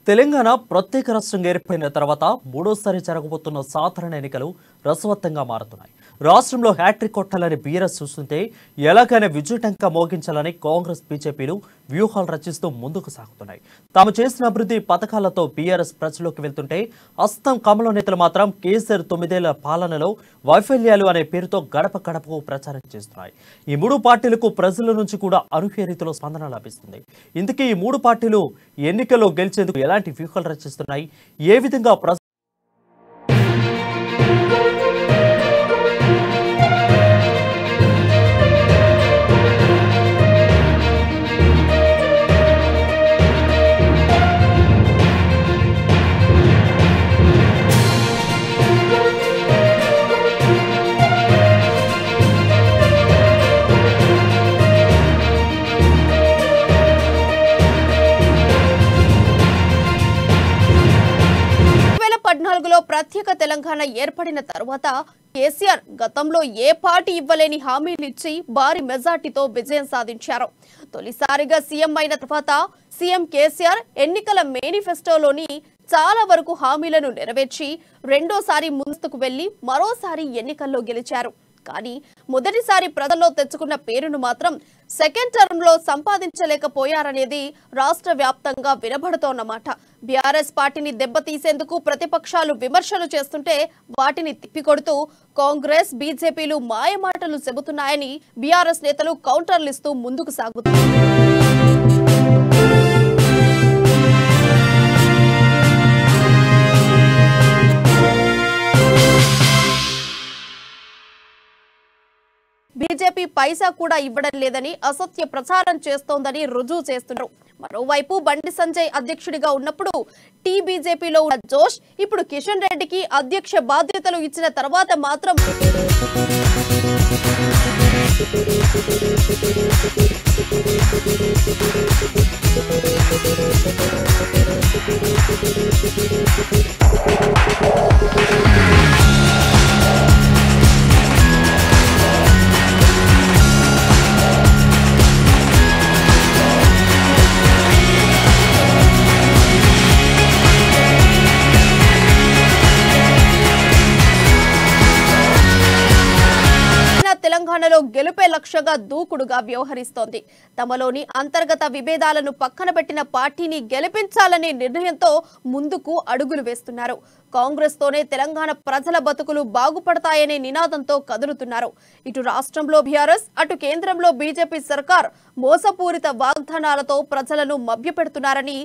తెలంగాణ ప్రత్యేక రాష్ట్రంగా ఏర్పడిన తర్వాత మూడోసారి జరగబోతున్న సాధారణ ఎన్నికలు రసవత్తంగా మారుతున్నాయి. రాష్ట్రంలో హ్యాట్రిక్ కొట్టాలని బీఆర్ఎస్ చూస్తుంటే ఎలాగైనా విజయటంకా మోగించాలని కాంగ్రెస్ బీజేపీలు వ్యూహాలు రచిస్తూ ముందుకు సాగుతున్నాయి. తాము చేసిన అభివృద్ధి పథకాలతో బీఆర్ఎస్ ప్రజల్లోకి వెళ్తుంటే అస్తం కమల నేతలు మాత్రం కేసీఆర్ 9 ఏళ్ల పాలనలో వైఫల్యాలు అనే పేరుతో గడప గడపకు ప్రచారం చేస్తున్నాయి. ఈ మూడు పార్టీలకు ప్రజల నుంచి కూడా అనూహ్య రీతిలో స్పందన లభిస్తుంది. ఇందుకే ఈ మూడు పార్టీలు ఎన్నికల్లో గెలిచేందుకు ఎలాంటి వ్యూహాలు రచిస్తున్నాయి, ఏ విధంగా ప్రత్యేక తెలంగాణ ఏర్పడిన తర్వాత కేసీఆర్ గతంలో ఏ పార్టీ ఇవ్వలేని హామీలు ఇచ్చి భారీ మెజార్టీతో విజయం సాధించారు. తొలిసారిగా సీఎం అయిన తర్వాత సీఎం కేసీఆర్ ఎన్నికల మేనిఫెస్టోలోని చాలా వరకు హామీలను నెరవేర్చి రెండోసారి ముందుకు వెళ్లి మరోసారి ఎన్నికల్లో గెలిచారు. కానీ మొదటిసారి ప్రజల్లో తెచ్చుకున్న పేరును మాత్రం సెకండ్ టర్మ్ లో సంపాదించలేకపోయారనేది రాష్ట్ర వ్యాప్తంగా వినబడుతోన్నమాట. బీఆర్ఎస్ పార్టీని దెబ్బతీసేందుకు ప్రతిపక్షాలు విమర్శలు చేస్తుంటే వాటిని తిప్పికొడుతూ కాంగ్రెస్ బీజేపీలు మాయమాటలు చెబుతున్నాయని బీఆర్ఎస్ నేతలు కౌంటర్లు ఇస్తూ ముందుకు సాగుతున్నారు. బీజేపీ పైసా కూడా ఇవ్వడం లేదని అసత్య ప్రచారం చేస్తోందని రుజువు చేస్తున్నారు. మరోవైపు బండి సంజయ్ అధ్యక్షుడిగా ఉన్నప్పుడు బీజేపీలో ఉన్న జోష్ ఇప్పుడు కిషన్ రెడ్డికి అధ్యక్ష బాధ్యతలు ఇచ్చిన తర్వాత మాత్రం తెలంగాణలో గెలుపే లక్ష్యంగా దూకుడుగా వ్యవహరిస్తోంది. తమలోని అంతర్గత విభేదాలను పక్కన పెట్టిన పార్టీని గెలిపించాలనే నిర్ణయంతో ముందుకు అడుగులు వేస్తున్నారు. కాంగ్రెస్ తోనే తెలంగాణ ప్రజల బతుకులు బాగుపడతాయనే నినాదంతో కదులుతున్నారు. ఇటు రాష్ట్రంలో బీఆర్ఎస్, అటు కేంద్రంలో బీజేపీ సర్కార్ మోసపూరిత వాగ్దానాలతో ప్రజలను మభ్యపెడుతున్నారని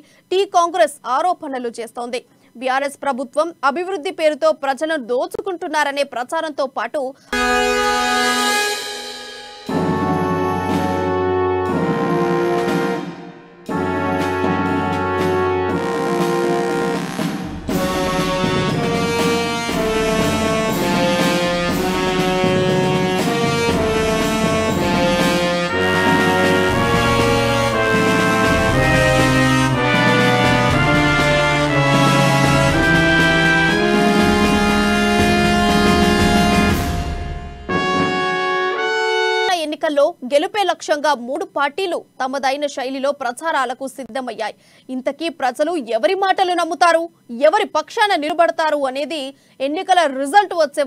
కాంగ్రెస్ ఆరోపణలు చేస్తోంది. బీఆర్ఎస్ ప్రభుత్వం అభివృద్ధి పేరుతో ప్రజలను దోచుకుంటున్నారనే ప్రచారంతో పాటు గెలుపే లక్ష్యంగా మూడు పార్టీలు తమదైన శైలిలో ప్రచారాలకు సిద్ధమయ్యాయి. ఇంతకీ ప్రజలు ఎవరి మాటలు నమ్ముతారు, ఎవరి పక్షాన నిలబడతారు అనేది ఎన్నికల రిజల్ట్ వచ్చే